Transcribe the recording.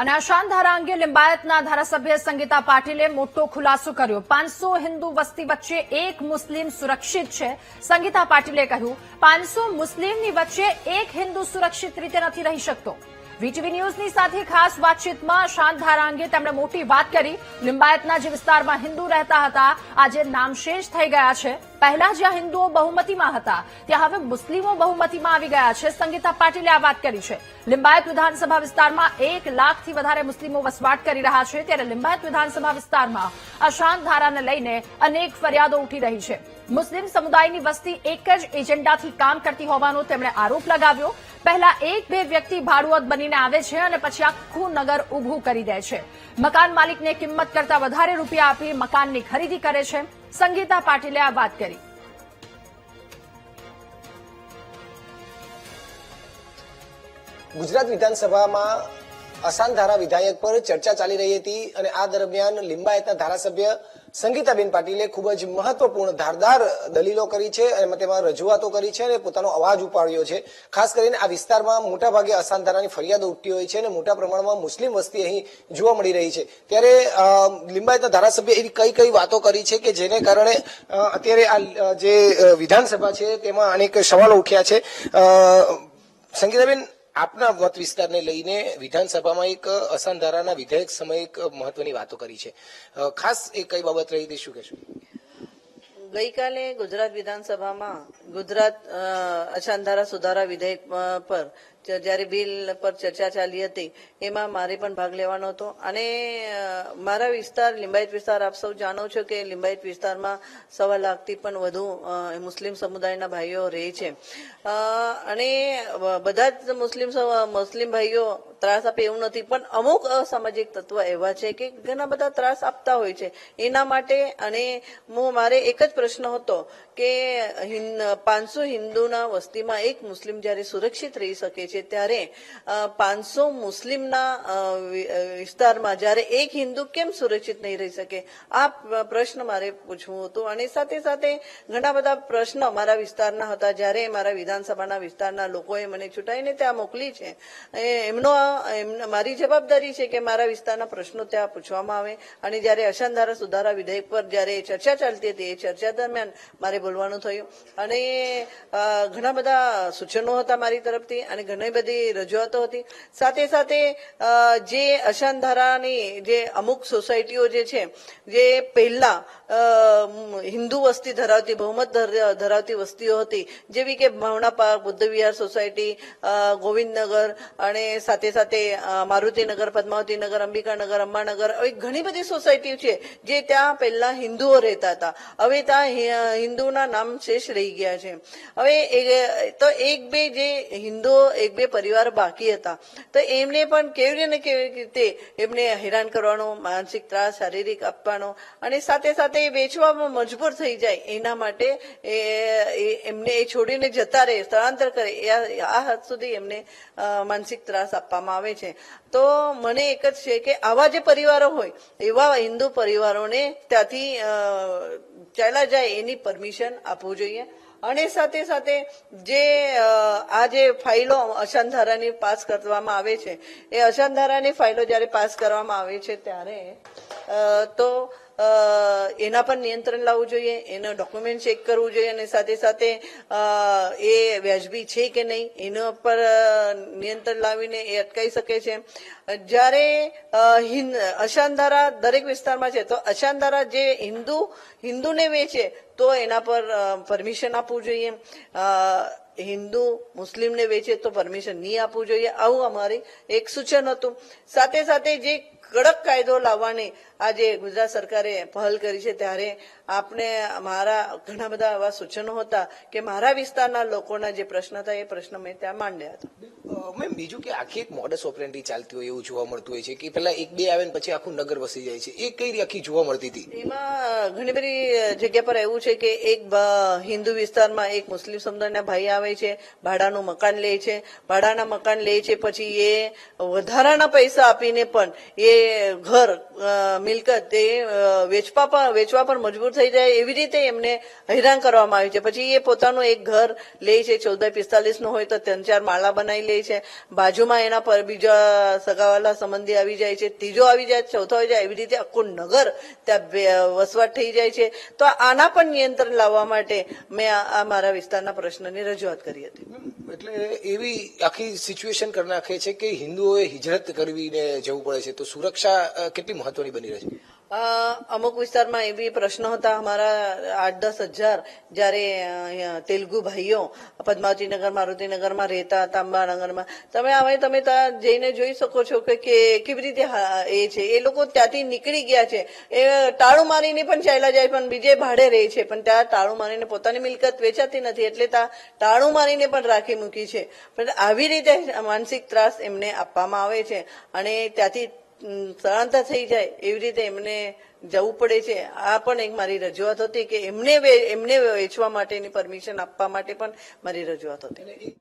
અને આ શાનધારા અંગે લિંબાયતના ધારાસભ્ય સંગીતા પાટીલે મોટો ખુલાસો કર્યો। 500 હિન્દુ વસ્તી વચ્ચે એક મુસ્લિમ સુરક્ષિત છે। સંગીતા પાટીલે કહ્યું 500 મુસ્લિમની વચ્ચે એક હિન્દુ સુરક્ષિત રીતે નથી રહી શકતો। વીટીવી ન્યૂઝની સાથે ખાસ વાતચીતમાં શાનધારા અંગે તેમણે મોટી વાત કરી। લિંબાયતના જે વિસ્તારમાં હિન્દુ રહેતા હતા આજે નામશેષ થઈ ગયા છે। પહેલા જ્યાં હિન્દુઓ બહુમતીમાં હતા ત્યાં હવે મુસ્લિમો બહુમતીમાં આવી ગયા છે। સંગીતા પાટીલે આ વાત કરી છે। લિંબાયત વિધાનસભા વિસ્તારમાં 1 લાખથી વધારે મુસ્લિમો વસવાટ કરી રહ્યા છે ત્યારે લિંબાયત વિધાનસભા વિસ્તારમાં આ શાનધારાને લઈને અનેક ફરિયાદો ઉઠી રહી છે। મુસ્લિમ સમુદાયની વસ્તી એક જ એજન્ડાથી કામ કરતી હોવાનો તેમણે આરોપ લગાવ્યો। પહેલા 1-2 વ્યક્તિ ભાડુઆત બનીને આવે છે અને પછી આખું નગર ઉભું કરી દે છે। મકાન માલિકને કિંમત કરતા વધારે રૂપિયા આપી મકાનની ખરીદી કરે છે। સંગીતા પાટીલે આ વાત કરી। ગુજરાત વિધાનસભામાં અસાનધારા વિધેયક પર ચર્ચા ચાલી રહી હતી અને આ દરમિયાન લિંબાયતના ધારાસભ્ય સંગીતાબેન પાટીલે ખૂબ જ મહત્વપૂર્ણ ધારદાર દલીલો કરી છે અને તેમાં રજૂઆતો કરી છે અને પોતાનો અવાજ ઉપાડ્યો છે। ખાસ કરીને આ વિસ્તારમાં મોટાભાગે અસાનધારાની ફરિયાદો ઉઠતી હોય છે અને મોટા પ્રમાણમાં મુસ્લિમ વસ્તી અહીં જોવા મળી રહી છે। ત્યારે લિંબાયતના ધારાસભ્ય એવી કઈ વાતો કરી છે કે જેને કારણે અત્યારે આ જે વિધાનસભા છે તેમાં અનેક સવાલો ઉઠ્યા છે। સંગીતાબેન, આપના મત વિસ્તારને લઈને વિધાનસભામાં એક અસાનધારાના વિધેયક સમયે એક મહત્વની વાતો કરી છે, ખાસ એ કઈ બાબત રહી હતી, શું કહેશો? ગઈકાલે ગુજરાત વિધાનસભામાં ગુજરાત અસાનધારા સુધારા વિધેયક પર જ્યારે બિલ પર ચર્ચા ચાલી હતી એમાં મારે પણ ભાગ લેવાનો હતો અને મારા વિસ્તાર લિંબાયત વિસ્તાર આપ સૌ જાણો છો કે લિંબાયત વિસ્તારમાં 1.25 લાખથી પણ વધુ મુસ્લિમ સમુદાયના ભાઈઓ રહે છે અને બધા જ મુસ્લિમ ભાઈઓ ત્રાસ આપે એવું નથી, પણ અમુક અસામાજિક તત્વ એવા છે કે ઘણા બધા ત્રાસ આપતા હોય છે। એના માટે અને મારે એક જ પ્રશ્ન હતો કે 500 હિન્દુના વસ્તીમાં એક મુસ્લિમ જ્યારે સુરક્ષિત રહી શકે છે ત્યારે 500 મુસ્લિમના વિસ્તારમાં જ્યારે એક હિન્દુ કેમ સુરક્ષિત નહીં રહી શકે? આ પ્રશ્ન મારે પૂછવું હતું અને સાથે સાથે ઘણા બધા પ્રશ્ન મારા વિસ્તારના હતા। જ્યારે મારા વિધાનસભાના વિસ્તારના લોકોએ મને છૂટાઈને ત્યાં મોકલી છે, મારી જવાબદારી છે કે મારા વિસ્તારના પ્રશ્નો ત્યાં પૂછવામાં આવે અને જ્યારે અસાનધારા સુધારા વિધેયક પર જ્યારે ચર્ચા ચાલતી હતી એ ચર્ચા દરમિયાન મારે બોલવાનું થયું અને ઘણા બધા સૂચનો હતા મારી તરફથી અને ઘણી બધી રજૂઆતો હતી। સાથે સાથે જે અસાનધારાની જે અમુક સોસાયટીઓ જે છે જે પહેલા હિન્દુ વસ્તી ધરાવતી બહુમત ધરાવતી વસ્તીઓ હતી, જેવી કે ભાવના પાર્ક, બુદ્ધ વિહાર સોસાયટી, ગોવિંદનગર અને સાથે સાથે મારુતિનગર, પદ્માવતીનગર, અંબિકાનગર, અંબાનગર, આવી ઘણી બધી સોસાયટીઓ છે જે ત્યાં પહેલા હિન્દુઓ રહેતા હતા, હવે ત્યાં હિન્દુના નામ શેષ રહી ગયા છે। હવે તો 1-2 જે હિન્દુઓ 1-2 પરિવાર બાકી હતા તો એમને પણ કેવી રીતે એમને હેરાન કરવાનો, માનસિક ત્રાસ, શારીરિક આપવાનો અને સાથે સાથે વેચવામાં મજબૂર થઈ જાય એના માટે એમને એ છોડીને જતા રહે, સ્થળાંતર કરે, આ હદ સુધી એમને માનસિક ત્રાસ આપવામાં આવે છે। તો મને એક જ છે કે આવા જે પરિવારો હોય એવા હિન્દુ પરિવારોને ત્યાંથી ચાલ્યા જાય એની પરમિશન આપવું જોઈએ અને સાથે સાથે જે આ જે ફાઇલો અસાનધારાની પાસ કરવામાં આવે છે એ અસાનધારાની ફાઇલો જ્યારે પાસ કરવામાં આવે છે ત્યારે તો એના પર નિયંત્રણ લાવવું જોઈએ, એનો ડોક્યુમેન્ટ ચેક કરવું જોઈએ અને સાથે સાથે એ વ્યાજબી છે કે નહીં એના પર નિયંત્રણ લાવીને એ અટકાવી શકે છે। જ્યારે અસાનધારા દરેક વિસ્તારમાં છે તો અસાનધારા જે હિન્દુને વેચે તો એના પર પરમિશન આપવું જોઈએ, હિન્દુ મુસ્લિમને વેચે તો પરમિશન નહીં આપવું જોઈએ, આવું અમારી એક સૂચન હતું। સાથે સાથે જે કડક કાયદો લાવવાની આજે ગુજરાત સરકારે પહેલ કરી છે ત્યારે આપણે મારા ઘણા બધા એવા સૂચનો હતા કે મારા વિસ્તારના લોકોના જે પ્રશ્ન હતા એ પ્રશ્ન મેં ત્યાં માંડ્યા હતા। મેમ, બીજું કે આખી એક મોડસ ઓપરેન્ડી ચાલતી હોય એવું જોવા મળતું હોય છે કે પેલા 1-2 આવે ને પછી આખું નગર વસી જાય છે, એ કઈ આખી જોવા મળતી હતી? એમાં ઘણી બધી જગ્યા પર એવું છે કે એક હિન્દુ વિસ્તારમાં એક મુસ્લિમ સમુદાયના ભાઈ આવે છે, ભાડાનું મકાન લે છે, ભાડાના મકાન લે છે, પછી એ વધારાના પૈસા આપીને પણ એ ઘર મિલકત એ વેચવા પર મજબૂર થઈ જાય એવી રીતે એમને હેરાન કરવામાં આવ્યું છે. પછી એ પોતાનું એક ઘર લે છે, 1445 નું હોય તો 3-4 માળા બનાવી લે છે, બાજુમાં એના પર બીજા સગાવાલા સંબંધી આવી જાય છે, ત્રીજો આવી જાય, ચોથો આવી જાય, એવી રીતે આખું નગર ત્યાં વસવાટ થઈ જાય છે. તો આના પર નિયંત્રણ લાવવા માટે મેં આ મારા વિસ્તારના પ્રશ્નની રજૂઆત કરી હતી. એટલે એવી આખી સિચ્યુએશન કરી નાખે છે કે હિન્દુઓએ હિજરત કરવીને જવું પડે છે, તો સુરક્ષા કેટલી મહત્વની બની રહે છે? અમુક વિસ્તારમાં એવી પ્રશ્નો હતા અમારા 8-10 હજાર જયારે તેલુગુ ભાઈઓ પદ્માવતીનગર મારુતિનગરમાં રહેતા હતા, અંબાનગરમાં. તમે ત્યાં જઈને જોઈ શકો છો કે કેવી રીતે એ છે. એ લોકો ત્યાંથી નીકળી ગયા છે, એ તાળું મારીને પણ ચાલ્યા જાય, પણ બીજે ભાડે રહે છે, પણ ત્યાં તાળું મારીને પોતાની મિલકત વેચાતી નથી એટલે ત્યાં તાળું મારીને પણ રાખી મૂકી છે. પણ આવી રીતે માનસિક ત્રાસ એમને આપવામાં આવે છે અને ત્યાંથી સ્થળાંતર થઈ જાય એવી રીતે એમને જવું પડે છે. આ પણ એક મારી રજૂઆત હતી કે એમને વેચવા માટેની પરમિશન આપવા માટે પણ મારી રજૂઆત હતી.